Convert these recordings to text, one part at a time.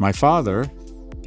My father,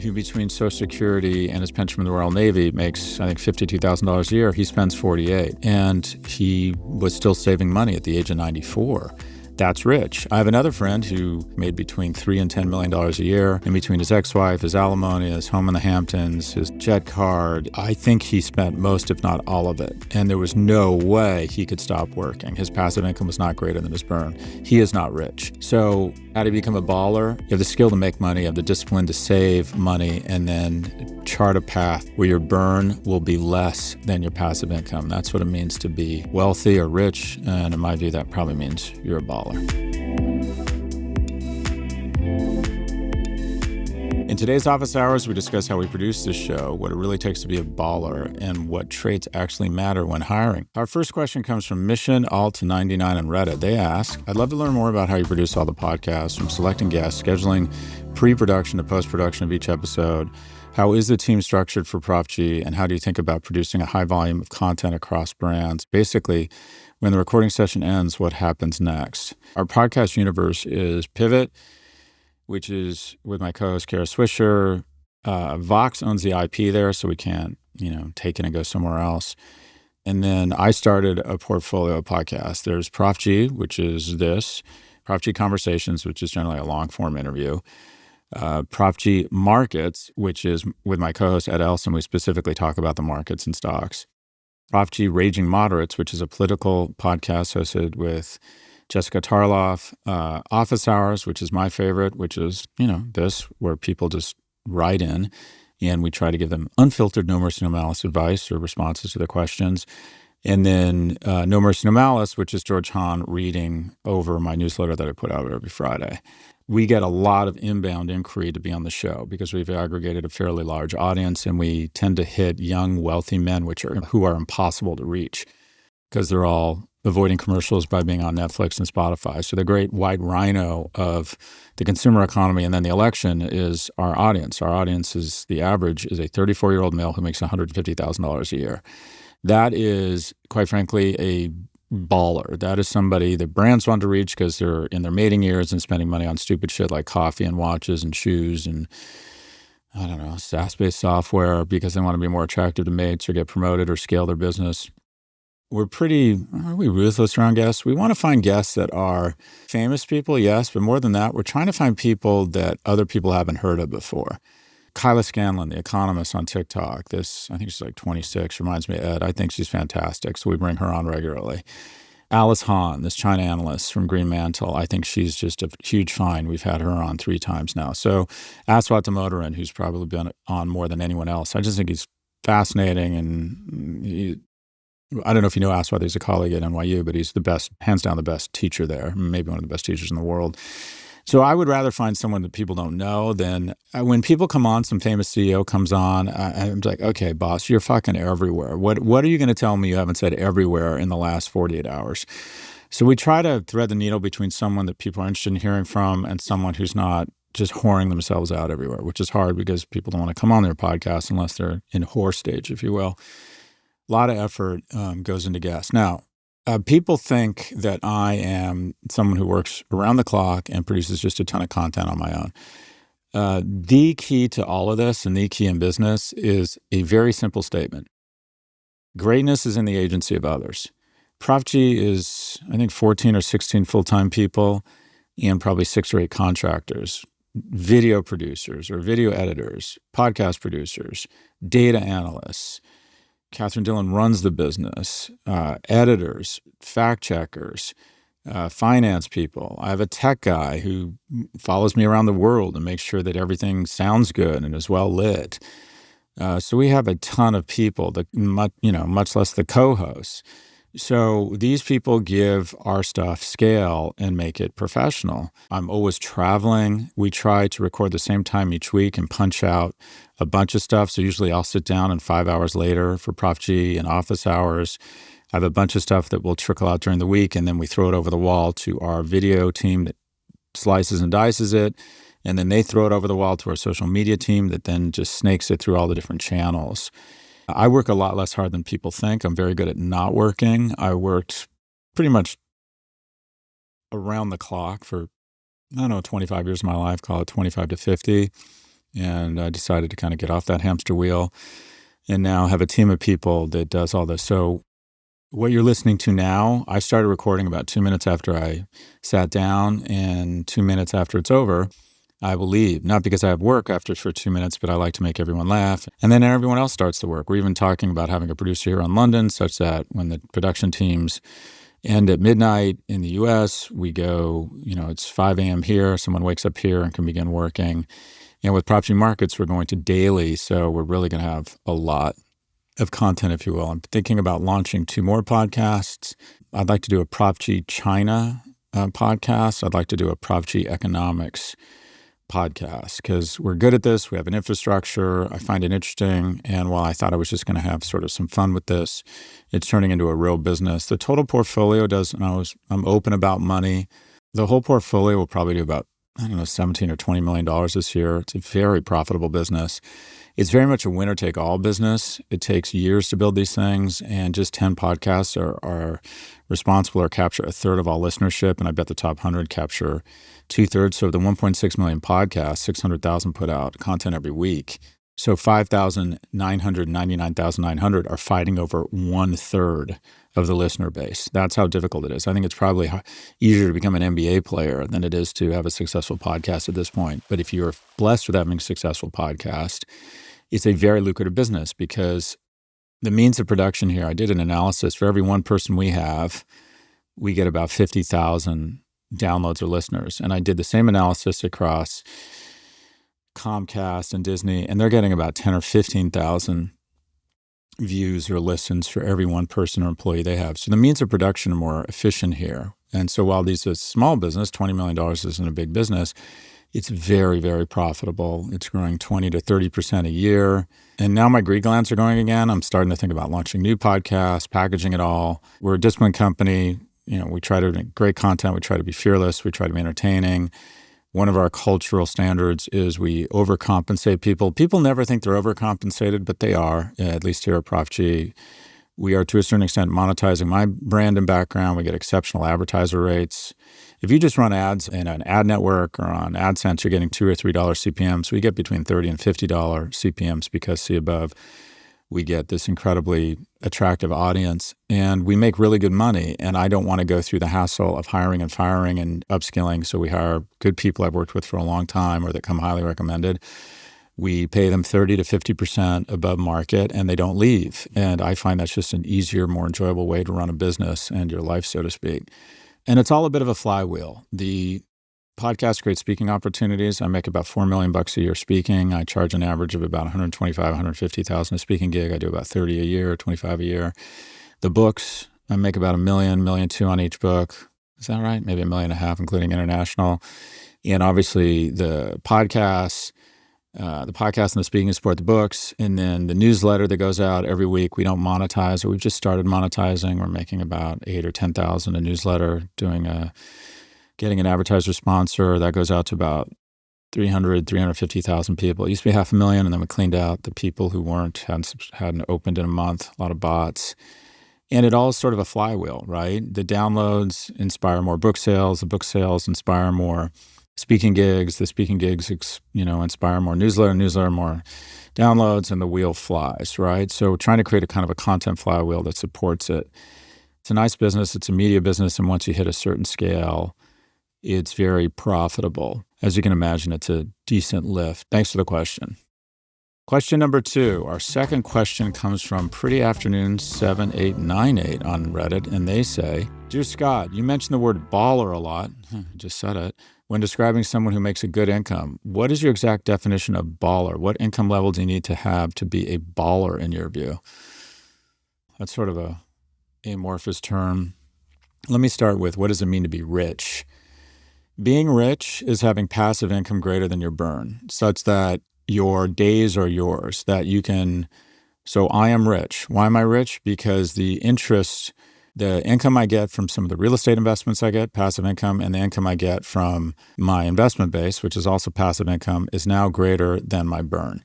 who between Social Security and his pension from the Royal Navy makes, I think, $52,000 a year, he spends 48, and he was still saving money at the age of 94. That's rich. I have another friend who made between $3 and $10 million a year in between his ex-wife, his alimony, his home in the Hamptons, his jet card. I think he spent most, if not all of it. And there was no way he could stop working. His passive income was not greater than his burn. He is not rich. So how do you become a baller? You have the skill to make money, you have the discipline to save money, and then chart a path where your burn will be less than your passive income. That's what it means to be wealthy or rich. And in my view, that probably means you're a baller. In today's Office Hours, we discuss how we produce this show, what it really takes to be a baller, and what traits actually matter when hiring. Our first question comes from Mission Alt 99 on Reddit. They ask, I'd love to learn more about how you produce all the podcasts, from selecting guests, scheduling pre-production to post-production of each episode. How is the team structured for Prof G, and how do you think about producing a high volume of content across brands? Basically, when the recording session ends, what happens next? Our podcast universe is Pivot, which is with my co-host Kara Swisher. Vox owns the IP there, so we can't, take it and go somewhere else. And then I started a portfolio of podcasts. There's Prof G, which is this, Prof G Conversations, which is generally a long-form interview. Prof G Markets, which is with my co-host Ed Elson. We specifically talk about the markets and stocks. Prof G Raging Moderates, which is a political podcast hosted with Jessica Tarloff. Office Hours, which is my favorite, which is, this, where people just write in and we try to give them unfiltered, no mercy, no malice advice or responses to their questions. And then No Mercy, No Malice, which is George Hahn reading over my newsletter that I put out every Friday. We get a lot of inbound inquiry to be on the show because we've aggregated a fairly large audience, and we tend to hit young, wealthy men, who are impossible to reach because they're all avoiding commercials by being on Netflix and Spotify. So the great white rhino of the consumer economy and then the election is our audience. Our audience is, the average is a 34-year-old male who makes $150,000 a year. That is, quite frankly, a baller. That is somebody that brands want to reach because they're in their mating years and spending money on stupid shit like coffee and watches and shoes and, SaaS-based software because they want to be more attractive to mates or get promoted or scale their business. Are we ruthless around guests? We want to find guests that are famous people, yes, but more than that, we're trying to find people that other people haven't heard of before. Kyla Scanlon, the economist on TikTok, I think she's like 26, reminds me of Ed. I think she's fantastic, so we bring her on regularly. Alice Hahn, this China analyst from Green Mantle, I think she's just a huge find. We've had her on 3 times now. So Aswat Damodaran, who's probably been on more than anyone else. I just think he's fascinating, and I don't know if you know Aswat, he's a colleague at NYU, but he's the best, hands down the best teacher there, maybe one of the best teachers in the world. So I would rather find someone that people don't know than when people come on, some famous CEO comes on, I'm like, okay, boss, you're fucking everywhere. What are you going to tell me you haven't said everywhere in the last 48 hours? So we try to thread the needle between someone that people are interested in hearing from and someone who's not just whoring themselves out everywhere, which is hard because people don't want to come on their podcast unless they're in whore stage, if you will. A lot of effort goes into guests. Now, people think that I am someone who works around the clock and produces just a ton of content on my own. The key to all of this and the key in business is a very simple statement. Greatness is in the agency of others. Prof G is, I think, 14 or 16 full-time people and probably 6 or 8 contractors, video producers or video editors, podcast producers, data analysts. Catherine Dillon runs the business, editors, fact checkers, finance people. I have a tech guy who follows me around the world and makes sure that everything sounds good and is well lit. So we have a ton of people, much less the co-hosts. So these people give our stuff scale and make it professional. I'm always traveling. We try to record the same time each week and punch out a bunch of stuff. So usually I'll sit down and 5 hours later for Prof G and Office Hours. I have a bunch of stuff that will trickle out during the week, and then we throw it over the wall to our video team that slices and dices it. And then they throw it over the wall to our social media team that then just snakes it through all the different channels. I work a lot less hard than people think. I'm very good at not working. I worked pretty much around the clock for I don't know, 25 years of my life, call it 25 to 50. And I decided to kind of get off that hamster wheel and now have a team of people that does all this. So what you're listening to now, I started recording about 2 minutes after I sat down, and 2 minutes after it's over, I will leave. Not because I have work after for 2 minutes, but I like to make everyone laugh. And then everyone else starts to work. We're even talking about having a producer here in London, such that when the production teams end at midnight in the US, we go, it's 5 a.m. here. Someone wakes up here and can begin working. And with Prof G Markets, we're going to daily. So we're really going to have a lot of content, if you will. I'm thinking about launching 2 more podcasts. I'd like to do a Prof G China podcast. I'd like to do a Prof G Economics podcast because we're good at this. We have an infrastructure. I find it interesting. And while I thought I was just going to have sort of some fun with this, it's turning into a real business. The total portfolio I'm open about money. The whole portfolio will probably do about, $17 or $20 million this year. It's a very profitable business. It's very much a winner-take-all business. It takes years to build these things, and just 10 podcasts are responsible or capture a third of all listenership, and I bet the top 100 capture 2/3. So of the 1.6 million podcasts, 600,000 put out content every week. So 5,999,900 are fighting over 1/3 of the listener base. That's how difficult it is. I think it's probably easier to become an NBA player than it is to have a successful podcast at this point. But if you're blessed with having a successful podcast, it's a very lucrative business because the means of production here, I did an analysis. For every one person we have, we get about 50,000 downloads or listeners. And I did the same analysis across Comcast and Disney, and they're getting about 10 or 15,000 views or listens for every one person or employee they have. So the means of production are more efficient here. And so while these are small business, $20 million isn't a big business, it's very, very profitable. It's growing 20 to 30% a year. And now my greed glands are going again. I'm starting to think about launching new podcasts, packaging it all. We're a disciplined company. We try to make great content. We try to be fearless. We try to be entertaining. One of our cultural standards is we overcompensate people. People never think they're overcompensated, but they are, at least here at Prof G. We are, to a certain extent, monetizing my brand and background. We get exceptional advertiser rates. If you just run ads in an ad network or on AdSense, you're getting $2 or $3 CPMs. We get between $30 and $50 CPMs because, see above, we get this incredibly attractive audience, and we make really good money. And I don't want to go through the hassle of hiring and firing and upskilling. So we hire good people I've worked with for a long time or that come highly recommended. We pay them 30 to 50% above market, and they don't leave. And I find that's just an easier, more enjoyable way to run a business and your life, so to speak. And it's all a bit of a flywheel. The podcast creates speaking opportunities. I make about $4 million a year speaking. I charge an average of about $125,000, $150,000 a speaking gig. I do about 30 a year, 25 a year. The books, I make about $1 million, $1.2 million on each book. Is that right? Maybe $1.5 million, including international. And obviously the podcasts and the speaking support the books, and then the newsletter that goes out every week. We don't monetize it. We've just started monetizing. We're making about $8,000 or $10,000 a newsletter, getting an advertiser sponsor. That goes out to about 350,000 people. It used to be 500,000, and then we cleaned out the people who hadn't opened in a month, a lot of bots. And it all is sort of a flywheel, right? The downloads inspire more book sales. The book sales inspire more speaking gigs. The speaking gigs, inspire more newsletter, more downloads, and the wheel flies, right? So we're trying to create a kind of a content flywheel that supports it. It's a nice business. It's a media business. And once you hit a certain scale, it's very profitable. As you can imagine, it's a decent lift. Thanks for the question. Question number 2. Our second question comes from Pretty Afternoon 7898 on Reddit, and they say, Dear Scott, you mentioned the word baller a lot. I just said it. When describing someone who makes a good income, what is your exact definition of baller? What income level do you need to have to be a baller in your view? That's sort of a amorphous term. Let me start with, what does it mean to be rich? Being rich is having passive income greater than your burn, such that your days are yours, that you can. So I am rich. Why am I rich? Because the income I get from some of the real estate investments I get, passive income, and the income I get from my investment base, which is also passive income, is now greater than my burn.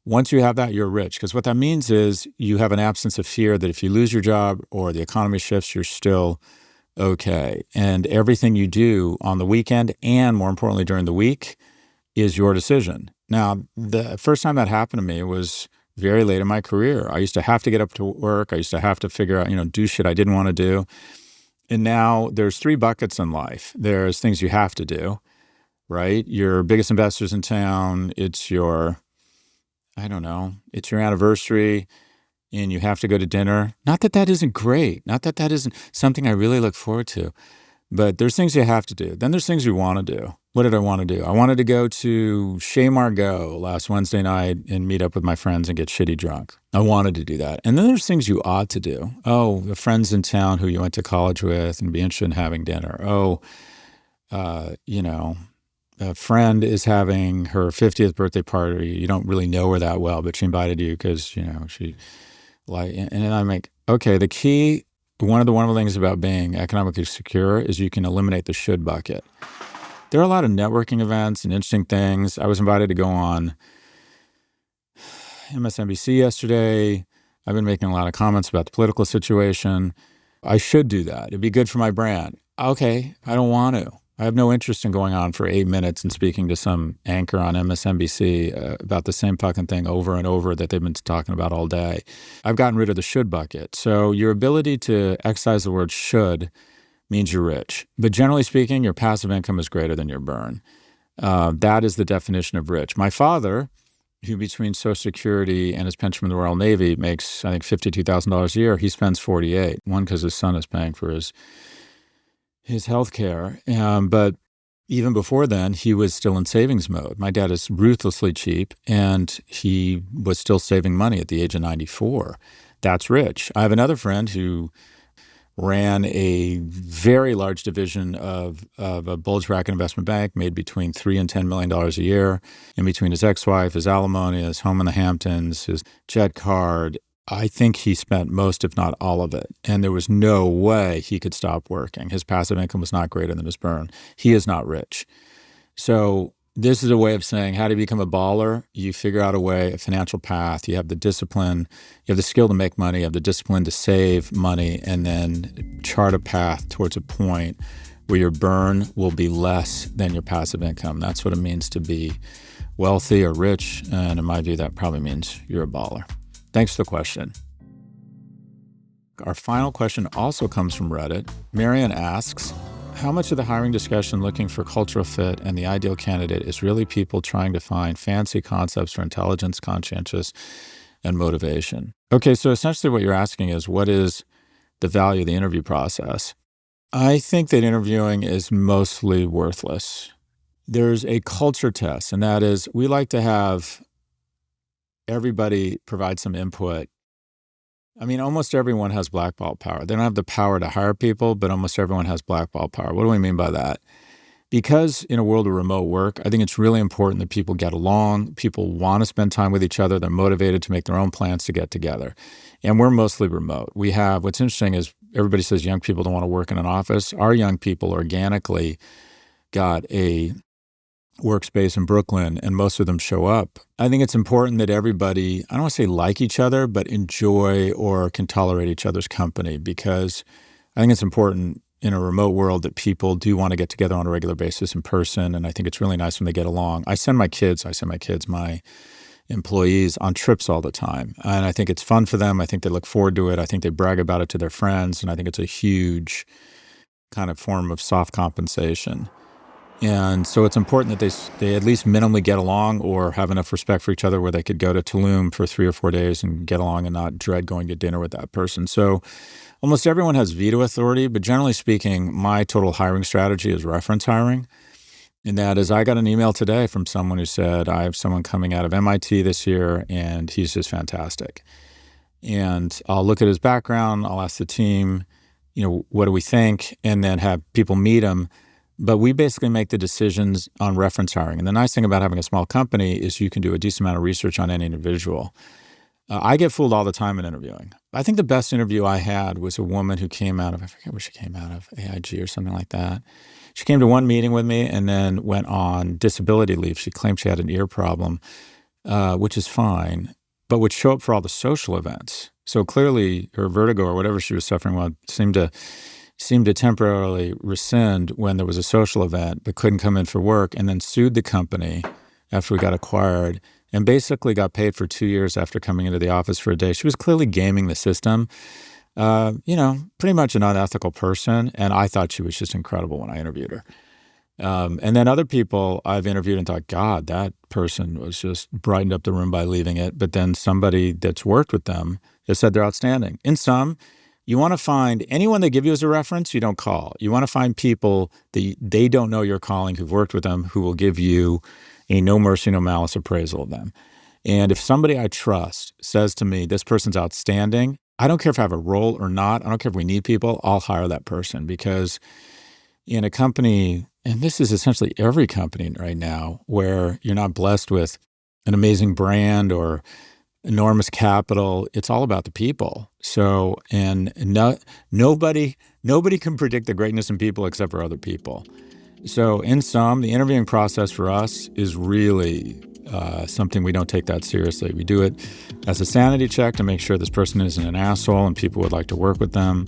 Once you have that, you're rich, because what that means is you have an absence of fear that if you lose your job or the economy shifts, you're still okay. And everything you do on the weekend and more importantly during the week is your decision. Now, the first time that happened to me was very late in my career. I used to have to get up to work. I used to have to figure out, do shit I didn't want to do. And now there's 3 buckets in life. There's things you have to do, right? Your biggest investors in town, it's your, I don't know, it's your anniversary and you have to go to dinner. Not that that isn't great. Not that that isn't something I really look forward to. But there's things you have to do. Then there's things you want to do. What did I want to do? I wanted to go to Chez Margaux last Wednesday night and meet up with my friends and get shitty drunk. I wanted to do that. And then there's things you ought to do. Oh, the friends in town who you went to college with and be interested in having dinner. Oh, a friend is having her 50th birthday party. You don't really know her that well, but she invited you because, she and then I'm like, okay, the key, one of the wonderful things about being economically secure is you can eliminate the should bucket. There are a lot of networking events and interesting things. I was invited to go on MSNBC yesterday. I've been making a lot of comments about the political situation. I should do that. It'd be good for my brand. Okay, I don't want to. I have no interest in going on for 8 minutes and speaking to some anchor on MSNBC about the same fucking thing over and over that they've been talking about all day. I've gotten rid of the should bucket. So your ability to exercise the word should means you're rich. But generally speaking, your passive income is greater than your burn. That is the definition of rich. My father, who between Social Security and his pension from the Royal Navy makes, I think, $52,000 a year, he spends $48,000. One, because his son is paying for his health care. But even before then, he was still in savings mode. My dad is ruthlessly cheap, and he was still saving money at the age of 94. That's rich. I have another friend who ran a very large division of a bulge bracket investment bank, made between $3 and $10 million a year, in between his ex-wife, his alimony, his home in the Hamptons, his jet card. I think he spent most, if not all of it. And there was no way he could stop working. His passive income was not greater than his burn. He is not rich. So this is a way of saying, how do you become a baller? You figure out a way, a financial path. You have the discipline, you have the skill to make money, you have the discipline to save money, and then chart a path towards a point where your burn will be less than your passive income. That's what it means to be wealthy or rich. And in my view, that probably means you're a baller. Thanks for the question. Our final question also comes from Reddit. Marian asks, how much of the hiring discussion looking for cultural fit and the ideal candidate is really people trying to find fancy concepts for intelligence, conscientious, and motivation? Okay, so essentially what you're asking is, what is the value of the interview process? I think that interviewing is mostly worthless. There's a culture test, and that is we like to have everybody provide some input. I mean, almost everyone has blackball power. They don't have the power to hire people, but almost everyone has blackball power. What do we mean by that? Because in a world of remote work, I think it's really important that people get along. People want to spend time with each other. They're motivated to make their own plans to get together. And we're mostly remote. What's interesting is everybody says young people don't want to work in an office. Our young people organically got a workspace in Brooklyn, and most of them show up. I think it's important that everybody, I don't want to say like each other, but enjoy or can tolerate each other's company, because I think it's important in a remote world that people do want to get together on a regular basis in person, and I think it's really nice when they get along. I send my employees on trips all the time, and I think it's fun for them. I think they look forward to it. I think they brag about it to their friends, and I think it's a huge kind of form of soft compensation. And so it's important that they at least minimally get along or have enough respect for each other where they could go to Tulum for 3 or 4 days and get along and not dread going to dinner with that person. So almost everyone has veto authority, but generally speaking, my total hiring strategy is reference hiring. And that is, I got an email today from someone who said, I have someone coming out of MIT this year and he's just fantastic. And I'll look at his background, I'll ask the team, what do we think? And then have people meet him. But we basically make the decisions on reference hiring. And the nice thing about having a small company is you can do a decent amount of research on any individual. I get fooled all the time in interviewing. I think the best interview I had was a woman who came out of, I forget where she came out of, AIG or something like that. She came to one meeting with me and then went on disability leave. She claimed she had an ear problem, which is fine, but would show up for all the social events. So clearly her vertigo or whatever she was suffering with seemed to seemed to temporarily rescind when there was a social event, but couldn't come in for work, and then sued the company after we got acquired and basically got paid for 2 years after coming into the office for a day. She was clearly gaming the system, pretty much an unethical person. And I thought she was just incredible when I interviewed her. And then other people I've interviewed and thought, God, that person was just brightened up the room by leaving it. But then somebody that's worked with them has said they're outstanding. In sum, you want to find anyone they give you as a reference, you don't call. You want to find people that they don't know you're calling, who've worked with them, who will give you a no mercy, no malice appraisal of them. And if somebody I trust says to me, this person's outstanding, I don't care if I have a role or not. I don't care if we need people. I'll hire that person, because in a company, and this is essentially every company right now, where you're not blessed with an amazing brand or enormous capital, it's all about the people. So, and nobody can predict the greatness in people except for other people. So in sum, the interviewing process for us is really something we don't take that seriously. We do it as a sanity check to make sure this person isn't an asshole and people would like to work with them.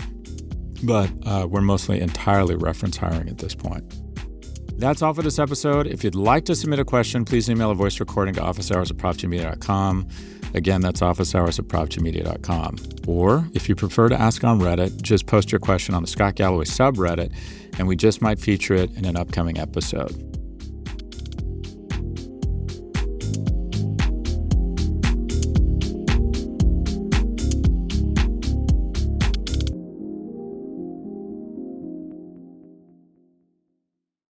But we're mostly entirely reference hiring at this point. That's all for this episode. If you'd like to submit a question, please email a voice recording to officehours@profgmedia.com. Again, that's officehours@profgmedia.com. Or if you prefer to ask on Reddit, just post your question on the Scott Galloway subreddit, and we just might feature it in an upcoming episode.